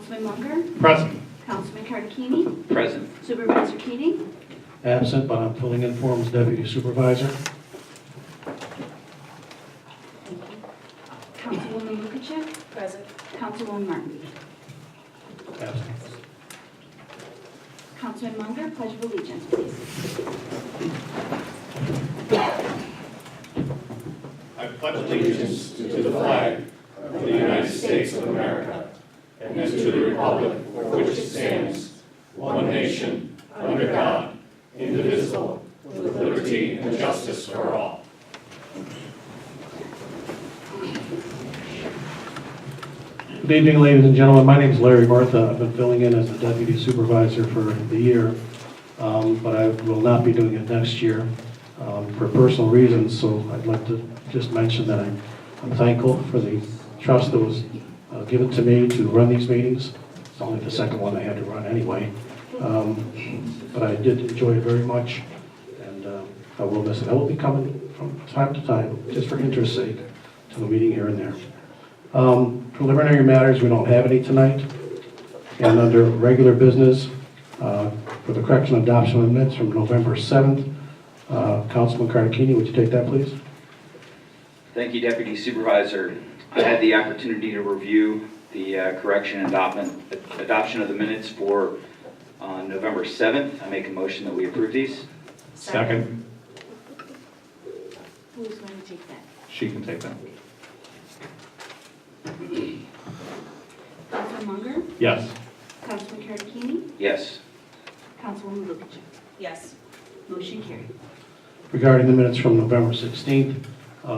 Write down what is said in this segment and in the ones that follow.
Councilman Munger, Present. Councilman Cardicchini, Present. Supervisor Keating, Absent, but I'm filling in for him as deputy supervisor. Councilwoman Lukacek, Present. Councilwoman Martin. Absent. Councilman Munger, Pledge of Allegiance, please. I pledge allegiance to the flag of the United States of America and to the republic for which it stands, one nation, under God, indivisible, with liberty and justice for all. Good evening, ladies and gentlemen. My name is Larry Martha. I've been filling in as the deputy supervisor for the year, but I will not be doing it next year for personal reasons. So I'd like to just mention that I'm thankful for the trust that was given to me to run these meetings. It's only the second one I had to run anyway, but I did enjoy it very much, and I will miss it. I will be coming from time to time, just for interest's sake, to the meeting here and there. Preliminary matters, we don't have any tonight. And under regular business, for the correction and adoption of minutes from November 7th, Councilman Cardicchini, would you take that, please? Thank you, Deputy Supervisor. I had the opportunity to review the correction and adoption of the minutes for November 7th. I make a motion that we approve these. Second. Who's going to take that? She can take that. Councilman Munger, Yes. Councilman Cardicchini, Yes. Councilwoman Lukacek. Yes. Motion carried. Regarding the minutes from November 16th,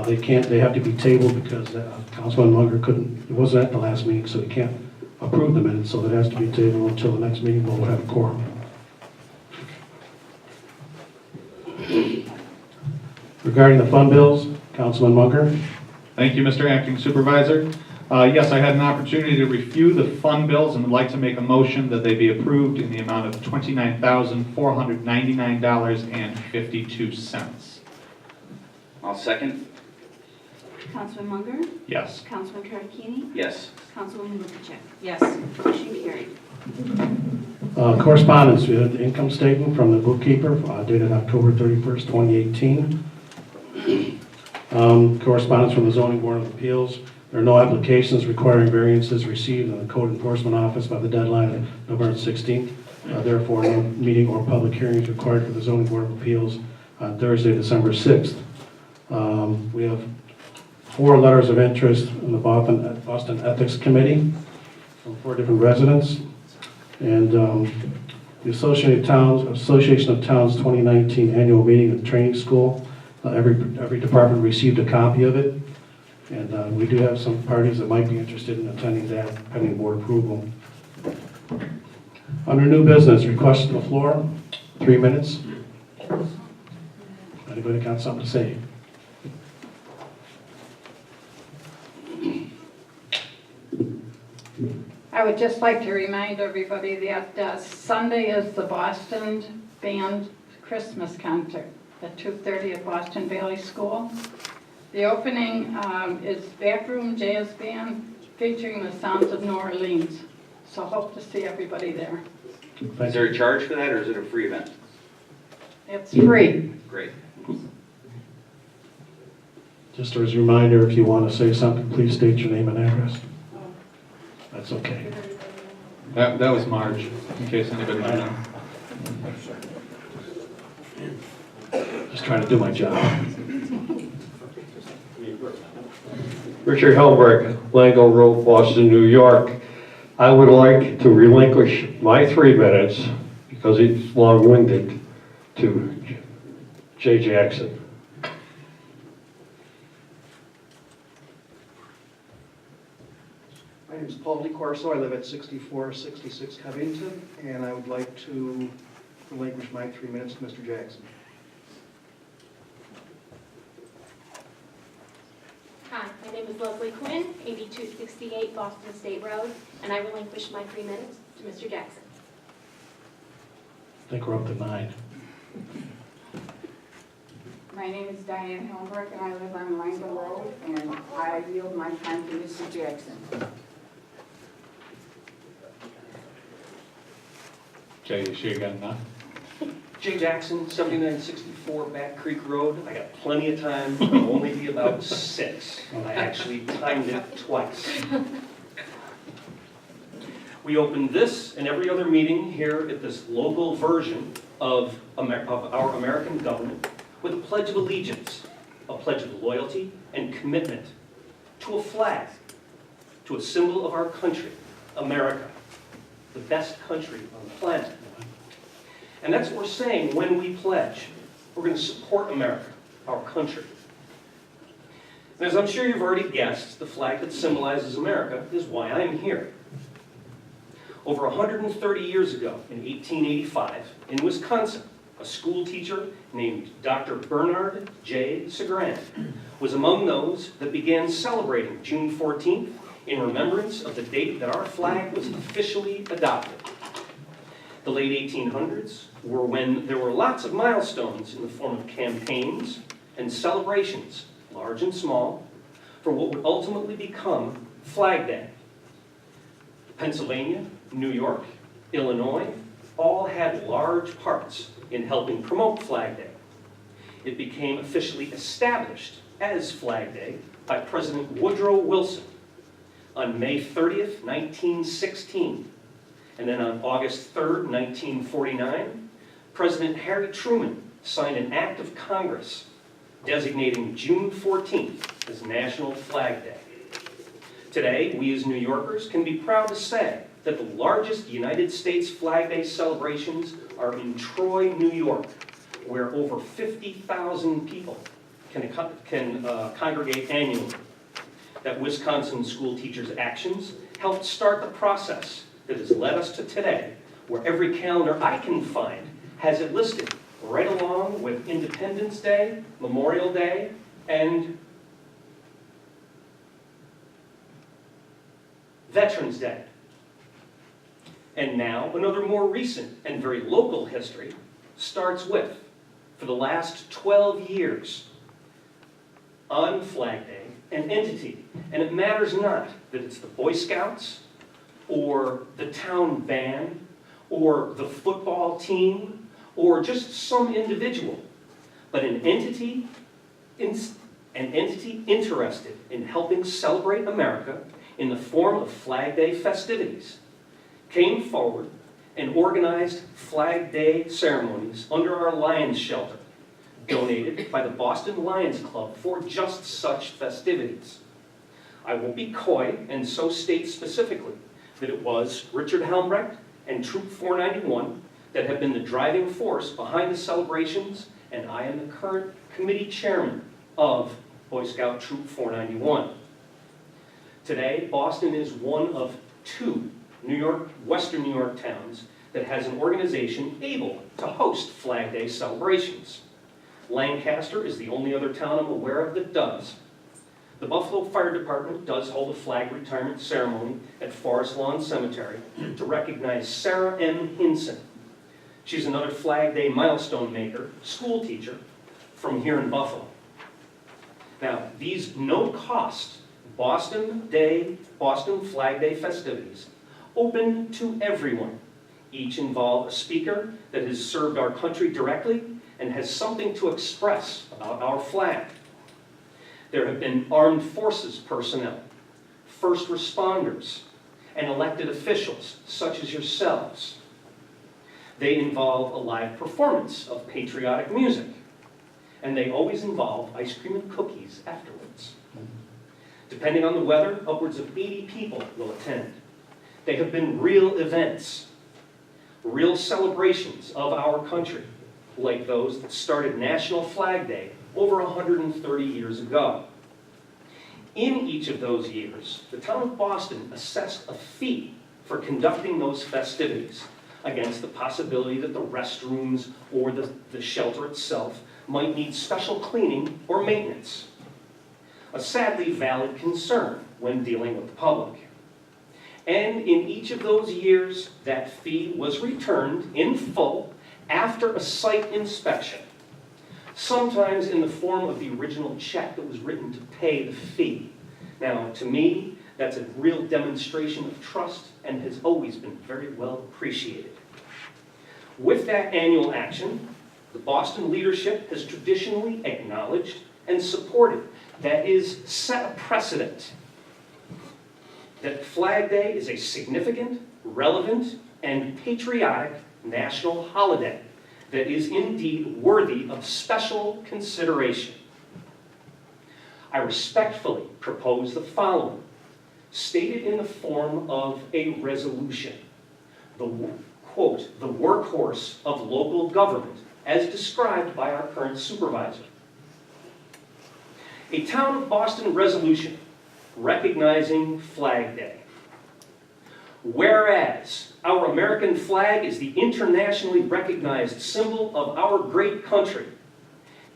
they have to be tabled because Councilman Munger he wasn't at the last meeting, so he can't approve the minutes, so it has to be tabled until the next meeting, but we'll have a quorum. Regarding the fund bills, Councilman Munger. Thank you, Mr. Acting Supervisor. Yes, I had an opportunity to review the fund bills and would like to make a motion that they be approved in the amount of $29,499.52. I'll second. Councilman Munger, Yes. Councilman Cardicchini, Yes. Councilwoman Lukacek. Yes. Motion carried. Correspondence, we have the income statement from the bookkeeper dated October 31st, 2018. Correspondence from the Zoning Board of Appeals. There are no applications requiring variances received in the Code Enforcement Office by the deadline of November 16th. Therefore, no meeting or public hearing is required for the Zoning Board of Appeals on Thursday, December 6th. We have 4 letters of interest in the Boston Ethics Committee from 4 different residents. And the Association of Towns 2019 annual meeting and training school. Every department received a copy of it. And we do have some parties that might be interested in attending that, pending board approval. Under new business, request to the floor, 3 minutes. Anybody got something to say? I would just like to remind everybody that Sunday is the Boston Band Christmas concert at 2:30 at Boston Valley School. The opening is Backroom Jazz Band featuring the sounds of New Orleans. So hope to see everybody there. Is there a charge for that, or is it a free event? It's free. Great. Just as a reminder, if you want to say something, please state your name and address. That's okay. That was Marge, in case anybody didn't know. Just trying to do my job. Richard Helberg, Lango Road, Boston, New York. I would like to relinquish my 3 minutes, because it's long-winded, to Jay Jackson. My name is Paul DeCorso. I live at 6466 Covington, and I would like to relinquish my 3 minutes to Mr. Jackson. Hi, my name is Leslie Quinn, 8268 Boston State Road, and I relinquish my 3 minutes to Mr. Jackson. I think we're up to 9. My name is Diane Helmbrecht, and I live on Lango Road, and I yield my time to Mr. Jackson. Jay, you sure you got enough? Jay Jackson, 7964 Back Creek Road. I got plenty of time. It'll only be about 6. I actually timed it twice. We open this and every other meeting here at this local version of our American government with a pledge of allegiance, a pledge of loyalty and commitment to a flag, to a symbol of our country, America, the best country on the planet. And that's what we're saying when we pledge. We're going to support America, our country. And as I'm sure you've already guessed, the flag that symbolizes America is why I'm here. Over 130 years ago, in 1885, in Wisconsin, a school teacher named Dr. Bernard J. Segran was among those that began celebrating June 14th in remembrance of the date that our flag was officially adopted. The late 1800s were when there were lots of milestones in the form of campaigns and celebrations, large and small, for what would ultimately become Flag Day. Pennsylvania, New York, Illinois, all had large parts in helping promote Flag Day. It became officially established as Flag Day by President Woodrow Wilson on May 30th, 1916. And then on August 3rd, 1949, President Harry Truman signed an act of Congress designating June 14th as National Flag Day. Today, we as New Yorkers can be proud to say that the largest United States Flag Day celebrations are in Troy, New York, where over 50,000 people can congregate annually. That Wisconsin school teachers' actions helped start the process that has led us to today, where every calendar I can find has it listed right along with Independence Day, Memorial Day, and Veterans Day. And now, another more recent and very local history starts with, for the last 12 years, on Flag Day, an entity, and it matters not that it's the Boy Scouts, or the town band, or the football team, or just some individual, but an entity interested in helping celebrate America in the form of Flag Day festivities, came forward and organized Flag Day ceremonies under our Lions Shelter, donated by the Boston Lions Club for just such festivities. I won't be coy and so state specifically that it was Richard Helmbrecht and Troop 491 that have been the driving force behind the celebrations, and I am the current committee chairman of Boy Scout Troop 491. Today, Boston is one of 2 Western New York towns that has an organization able to host Flag Day celebrations. Lancaster is the only other town I'm aware of that does. The Buffalo Fire Department does hold a flag retirement ceremony at Forest Lawn Cemetery to recognize Sarah M. Hinson. She's another Flag Day milestone maker, school teacher, from here in Buffalo. Now, these no-cost Boston Flag Day festivities open to everyone. Each involve a speaker that has served our country directly and has something to express about our flag. There have been armed forces personnel, first responders, and elected officials, such as yourselves. They involve a live performance of patriotic music, and they always involve ice cream and cookies afterwards. Depending on the weather, upwards of 80 people will attend. They have been real events, real celebrations of our country, like those that started National Flag Day over 130 years ago. In each of those years, the town of Boston assessed a fee for conducting those festivities against the possibility that the restrooms or the shelter itself might need special cleaning or maintenance. A sadly valid concern when dealing with the public. And in each of those years, that fee was returned in full after a site inspection, sometimes in the form of the original check that was written to pay the fee. Now, to me, that's a real demonstration of trust and has always been very well appreciated. With that annual action, the Boston leadership has traditionally acknowledged and supported, that is, set a precedent, that Flag Day is a significant, relevant, and patriotic national holiday that is indeed worthy of special consideration. I respectfully propose the following, stated in the form of a resolution. Quote, the workhorse of local government, as described by our current supervisor. A Town of Boston resolution recognizing Flag Day. Whereas our American flag is the internationally recognized symbol of our great country,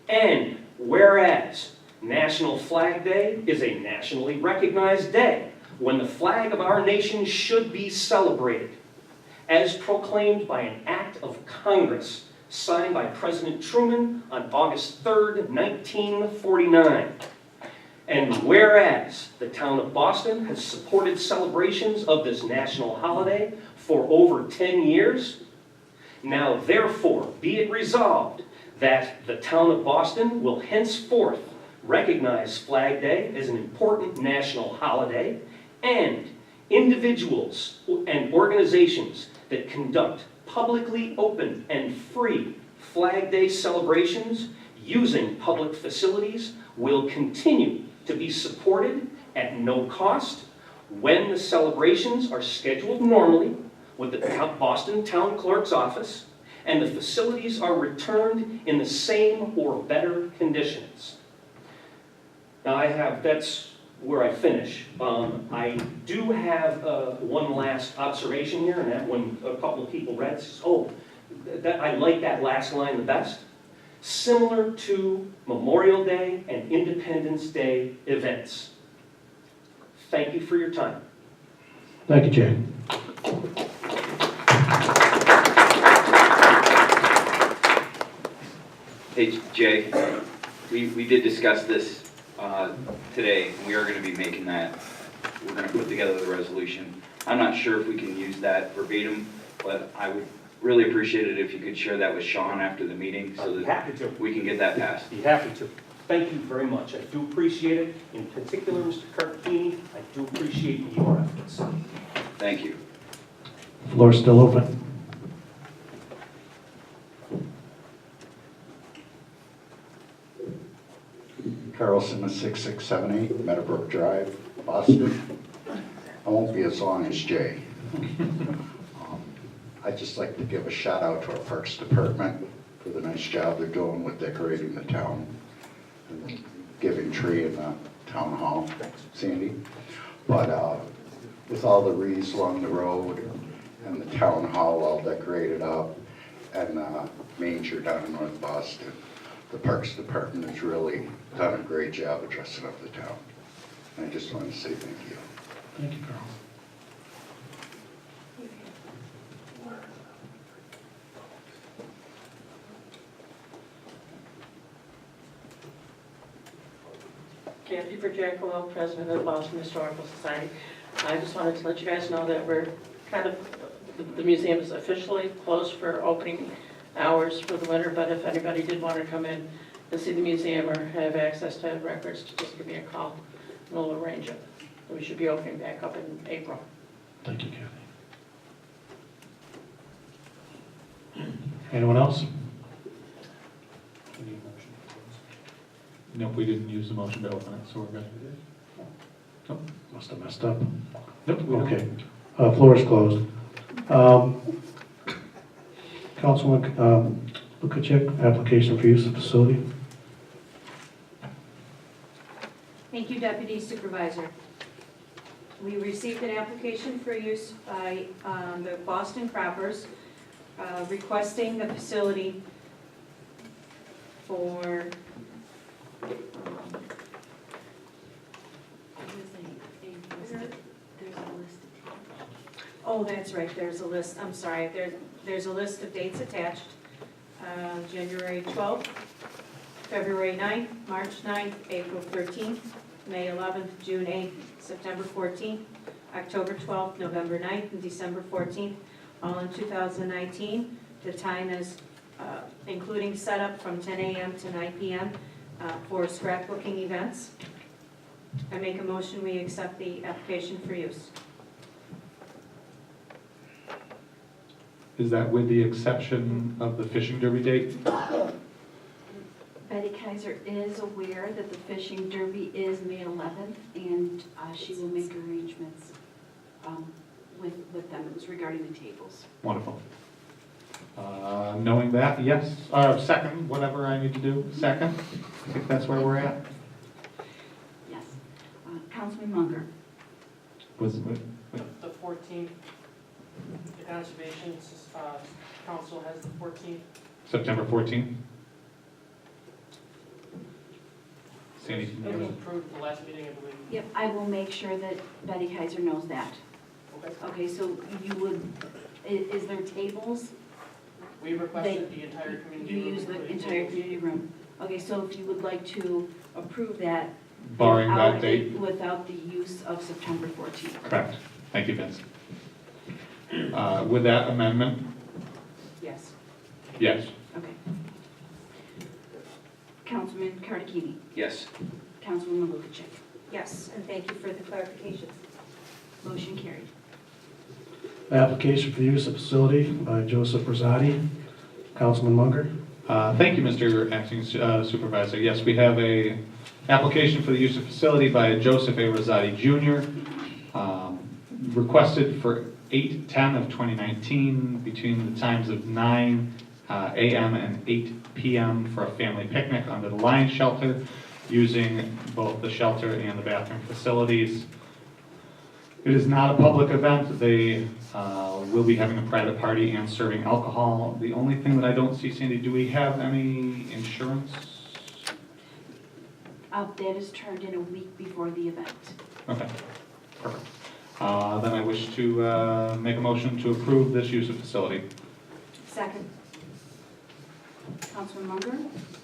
and whereas National Flag Day is a nationally recognized day when the flag of our nation should be celebrated, as proclaimed by an act of Congress signed by President Truman on August 3rd, 1949. And whereas the town of Boston has supported celebrations of this national holiday for over 10 years, now therefore be it resolved that the town of Boston will henceforth recognize Flag Day as an important national holiday, and individuals and organizations that conduct publicly open and free Flag Day celebrations using public facilities will continue to be supported at no cost when the celebrations are scheduled normally with the Boston Town Clerk's office and the facilities are returned in the same or better conditions. Now that's where I finish. I do have one last observation here, and that when a couple of people read, says, oh, I like that last line the best. Similar to Memorial Day and Independence Day events. Thank you for your time. Thank you, Jay. Hey, Jay, we did discuss this today, and we are going to be making that. We're going to put together the resolution. I'm not sure if we can use that verbatim, but I would really appreciate it if you could share that with Sean after the meeting so I'd be that happy to. we can get that passed. Be happy to. Thank you very much. I do appreciate it. In particular, Mr. Carpini, I do appreciate your efforts. Thank you. Floor's still open. Carlson of 6678 Meadowbrook Drive, Boston. I won't be as long as Jay. I'd just like to give a shout out to our Parks Department for the nice job they're doing with decorating the town and the giving tree in the town hall, Sandy. But with all the wreaths along the road and the town hall all decorated up and the manger down in North Boston, the Parks Department has really done a great job of dressing up the town. And I just want to say thank you. Thank you, Carl. Kathy Verjacomo, President of the Boston Historical Society. I just wanted to let you guys know that we're kind of, the museum is officially closed for opening hours for the winter, but if anybody did want to come in to see the museum or have access to records, just give me a call and we'll arrange it. We should be opening back up in April. Thank you, Kathy. Anyone else? Nope, we didn't use the motion to open it, so we're good. Nope. Must have messed up. Nope, we don't. Okay. Floor is closed. Councilman Lukacek, application for use of facility. Thank you, Deputy Supervisor. We received an application for use by the Boston Croppers requesting the facility for oh, that's right, there's a list, I'm sorry, there's a list of dates attached. January 12th, February 9th, March 9th, April 13th, May 11th, June 8th, September 14th, October 12th, November 9th, and December 14th, all in 2019. The time is including setup from 10 a.m. to 9 p.m. For scrapbooking events. I make a motion, we accept the application for use. Is that with the exception of the fishing derby date? Betty Kaiser is aware that the fishing derby is May 11th, and she will make arrangements with them. It was regarding the tables. Wonderful. Knowing that, yes, second, whatever I need to do, second. I think that's where we're at. Yes. Councilman Munger. Was, The 14th, the Conservation Council has the 14th. September 14th? Sandy, It was approved at the last meeting, I believe. Yep, I will make sure that Betty Kaiser knows that. Okay. Okay, so you would, is there tables? We requested the entire community You room. use the including entire tables. community room. Okay, so if you would like to approve that. barring that without- date? Without the use of September 14th. Correct. Thank you, Vince. With that amendment, Yes. yes. Okay. Councilman Cardicchini. Yes. Councilwoman Lukacek. Yes, and thank you for the clarifications. Motion carried. Application for the use of facility by Joseph Rosati. Councilman Munger. Thank you, Mr. Acting Supervisor. Yes, we have a application for the use of facility by Joseph A. Rosati Jr., requested for 8/10 of 2019 between the times of 9 a.m. and 8 p.m. for a family picnic under the Lions Shelter, using both the shelter and the bathroom facilities. It is not a public event. They will be having a private party and serving alcohol. The only thing that I don't see, Sandy, do we have any insurance? That is turned in a week before the event. Okay, perfect. Then I wish to make a motion to approve this use of facility. Second. Councilman Munger.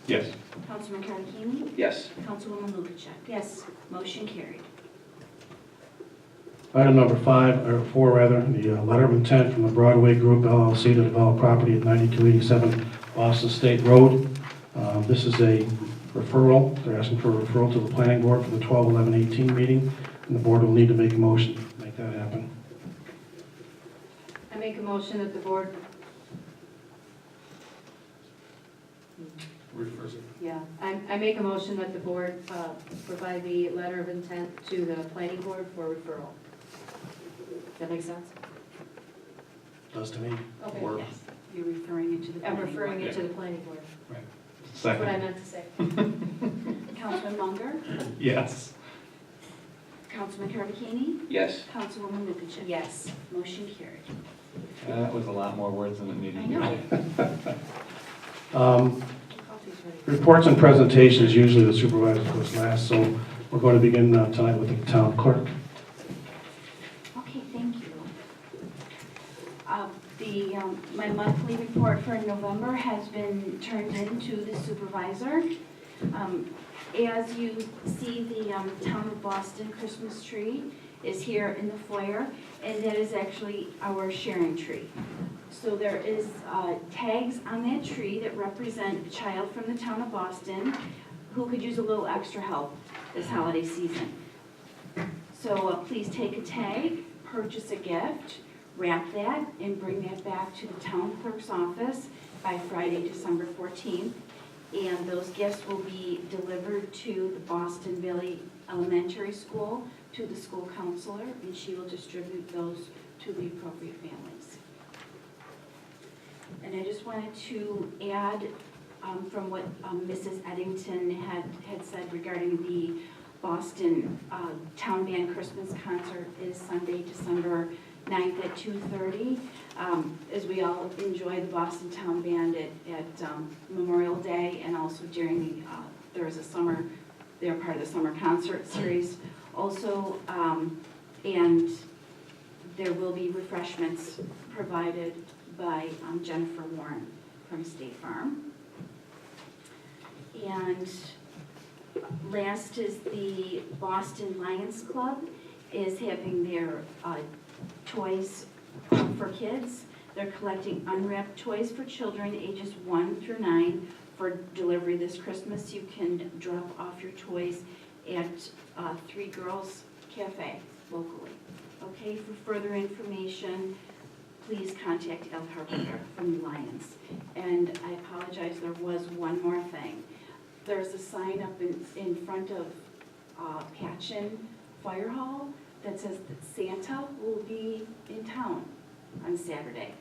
Yes. Councilman Cardicchini. Yes. Councilwoman Lukacek. Yes, Motion carried. Item number 4, the letter of intent from the Broadway Group LLC to develop property at 9287 Boston State Road. This is a referral. They're asking for a referral to the planning board for the 12/11/18 meeting, and the board will need to make a motion to make that happen. I make a motion that the board, yeah, I make a motion that the board provide the letter of intent to the planning board for referral. Does that make sense? Does to me. Okay, Or- Yes. You're referring it to the. I'm planning referring board. it to the planning board. That's what I Second. meant to say. Councilman Munger. Yes. Councilman Cardicchini. Yes. Councilwoman Lukacek. Yes. Motion carried. That was a lot more words than it needed. I know. Coffee's ready. Reports and presentations, usually the supervisor goes last, so we're going to begin tonight with the town clerk. Okay, thank you. My monthly report for November has been turned in to the supervisor. As you see, the Town of Boston Christmas tree is here in the foyer, and that is actually our sharing tree. So there is tags on that tree that represent a child from the Town of Boston who could use a little extra help this holiday season. So please take a tag, purchase a gift, wrap that, and bring that back to the town clerk's office by Friday, December 14th. And those gifts will be delivered to the Boston Valley Elementary School, to the school counselor, and she will distribute those to the appropriate families. And I just wanted to add from what Mrs. Eddington had said regarding the Boston Town Band Christmas concert is Sunday, December 9th at 2:30. As we all enjoy the Boston Town Band at Memorial Day, and also during they're part of the summer concert series also, and there will be refreshments provided by Jennifer Warren from State Farm. And last is the Boston Lions Club is having their toys for kids. They're collecting unwrapped toys for children ages 1 through 9 for delivery this Christmas. You can drop off your toys at Three Girls Cafe locally. Okay, for further information, please contact El Harper from the Lions. And I apologize, there was one more thing. There's a sign up in front of Patchen Fire Hall that says that Santa will be in town on Saturday,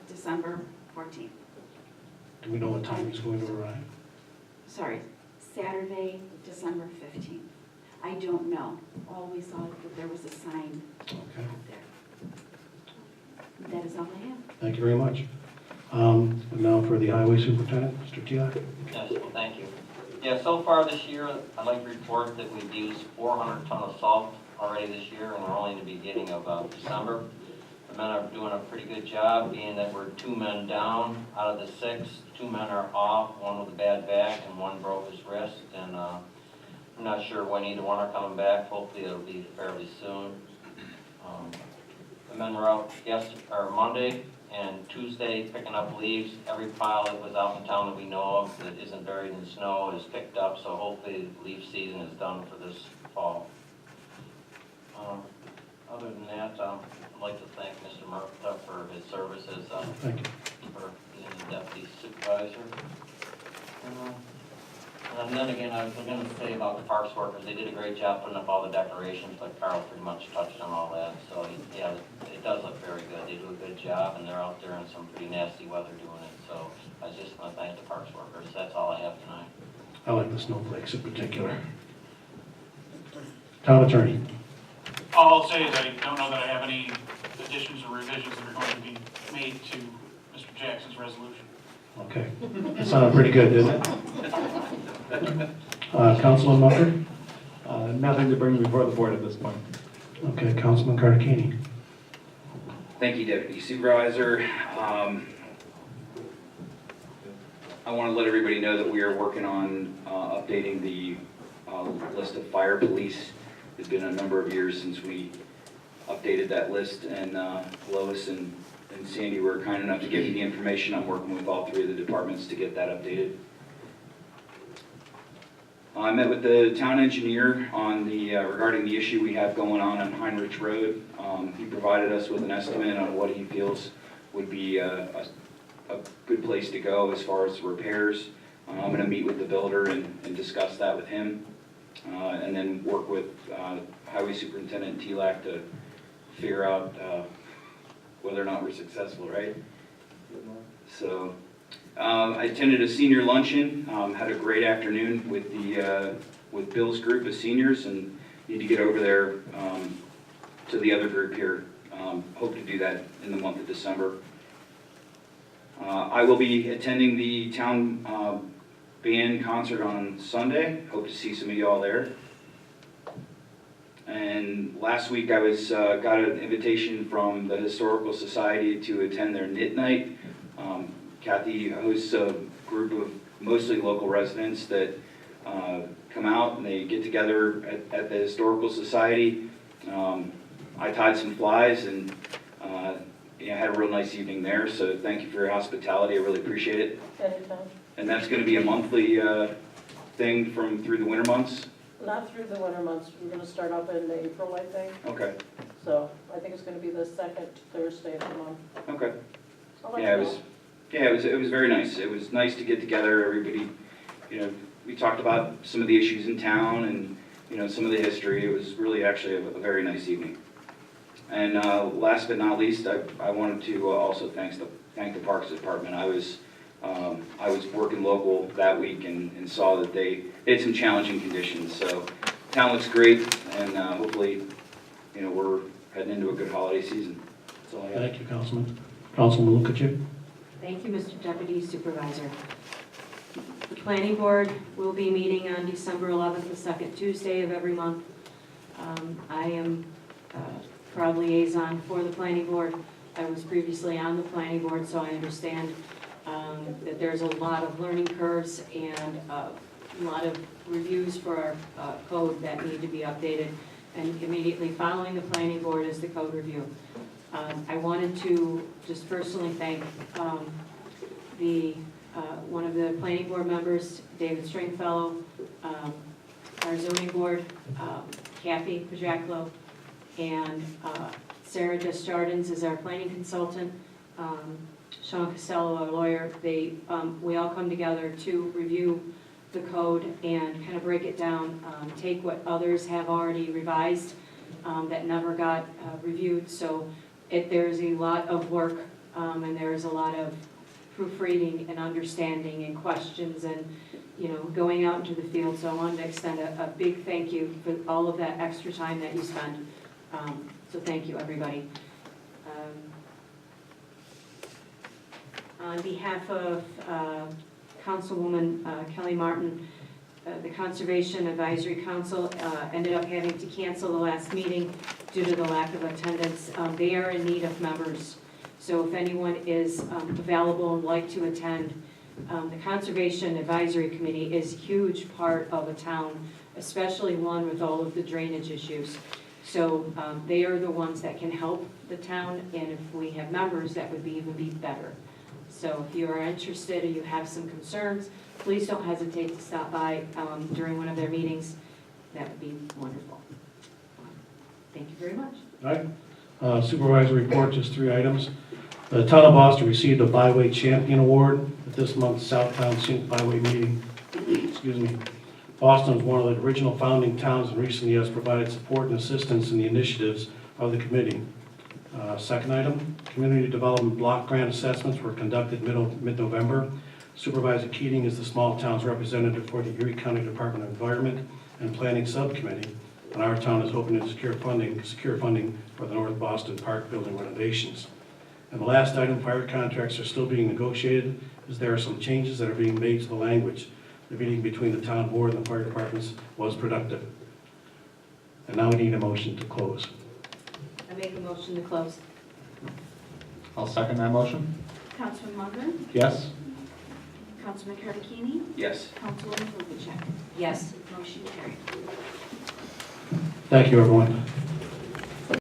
December 14th. Do we know what time he's going to arrive? Sorry, Saturday, December 15th. I don't know. All we saw that there was a sign Okay, out there. That is all I have. thank you very much. And now for the highway superintendent, Mr. Tiak. Yes, well, thank you. Yeah, so far this year, I'd like to report that we've used 400 ton of salt already this year, and we're only in the beginning of December. The men are doing a pretty good job, being that we're 2 men down out of the 6. 2 men are off, one with a bad back and one broke his wrist, and I'm not sure when either one are coming back. Hopefully it'll be fairly soon. The men were out Monday and Tuesday picking up leaves. Every pile that was out in town that we know of that isn't buried in snow is picked up, so hopefully the leaf season is done for this fall. Other than that, I'd like to thank Mr. Murtha for his services, Thank you. for being the deputy supervisor. And then again, I was going to say about the parks workers, they did a great job putting up all the decorations, but Carl pretty much touched on all that. So yeah, it does look very good. They do a good job, and they're out there in some pretty nasty weather doing it. So I was just want to thank the parks workers. That's all I have tonight. I like the snowflakes in particular. Town attorney. All I'll say is I don't know that I have any additions or revisions that are going to be made to Mr. Jackson's resolution. Okay, that sounded pretty good, didn't it? Councilman Mucker? Nothing to bring before the board at this point. Okay, Councilman Cartagena. Thank you, Deputy Supervisor. I want to let everybody know that we are working on updating the list of fire police. It's been a number of years since we updated that list, and Lois and Sandy were kind enough to give me the information. I'm working with all 3 of the departments to get that updated. I met with the town engineer on the regarding the issue we have going on Heinrich Road. He provided us with an estimate on what he feels would be a good place to go as far as repairs. I'm going to meet with the builder and discuss that with him, and then work with Highway Superintendent TLAC to figure out whether or not we're successful, right? So I attended a senior luncheon, had a great afternoon with with Bill's group of seniors, and need to get over there to the other group here. Hope to do that in the month of December. I will be attending the town band concert on Sunday. Hope to see some of y'all there. And last week I was got an invitation from the Historical Society to attend their knit night. Kathy hosts a group of mostly local residents that come out and they get together at the Historical Society. I tied some flies and had a real nice evening there, so thank you for your hospitality. I really appreciate it. Anytime. And that's going to be a monthly thing through the winter months? Not through the winter months. We're going to start up in April, I think. Okay. So I think it's going to be the second Thursday of the month. Okay. I'll let Yeah, you know. it was very nice. It was nice to get together. Everybody, we talked about some of the issues in town and some of the history. It was really actually a very nice evening. And last but not least, I wanted to also thank the Parks Department. I was working local that week and saw that they had some challenging conditions. So town looks great, and hopefully, we're heading into a good holiday season. That's all I have. Thank you, Councilman. Councilman Lukacek? Thank you, Mr. Deputy Supervisor. The Planning Board will be meeting on December 11th, the second Tuesday of every month. I am proud liaison for the Planning Board. I was previously on the Planning Board, so I understand that there's a lot of learning curves and a lot of reviews for our code that need to be updated. And immediately following the Planning Board is the code review. I wanted to just personally thank one of the planning board members, David Stringfellow, our zoning board, Kathy Pajaklo, and Sarah Desjardins is our planning consultant, Sean Costello, our lawyer. We all come together to review the code and kind of break it down, take what others have already revised that never got reviewed. So there's a lot of work and there's a lot of proofreading and understanding and questions and, going out into the field. So I wanted to extend a big thank you for all of that extra time that you spend. So thank you, everybody. On behalf of Councilwoman Kelly Martin, the Conservation Advisory Council ended up having to cancel the last meeting due to the lack of attendance. They are in need of members. So if anyone is available and would like to attend, the Conservation Advisory Committee is a huge part of a town, especially one with all of the drainage issues. So they are the ones that can help the town, and if we have members, that would even be better. So if you are interested or you have some concerns, please don't hesitate to stop by during one of their meetings. That would be wonderful. Thank you very much. All right. Supervisory report, just 3 items. The Town of Boston received a Byway Champion Award at this month's Southtown Scenic Byway meeting. Excuse me. Boston is one of the original founding towns and recently has provided support and assistance in the initiatives of the committee. Second item, community development block grant assessments were conducted mid-November. Supervisor Keating is the small town's representative for the Erie County Department of Environment and Planning Subcommittee, and our town is hoping to secure funding for the North Boston Park building renovations. And the last item, fire contracts are still being negotiated as there are some changes that are being made to the language. The meeting between the town board and the fire departments was productive. And now we need a motion to close. I make a motion to close. I'll second that motion. Councilman Munger, Yes? Councilman Carabachini, Yes. Councilwoman Kubitschek. Yes. Motion carried. Thank you, everyone.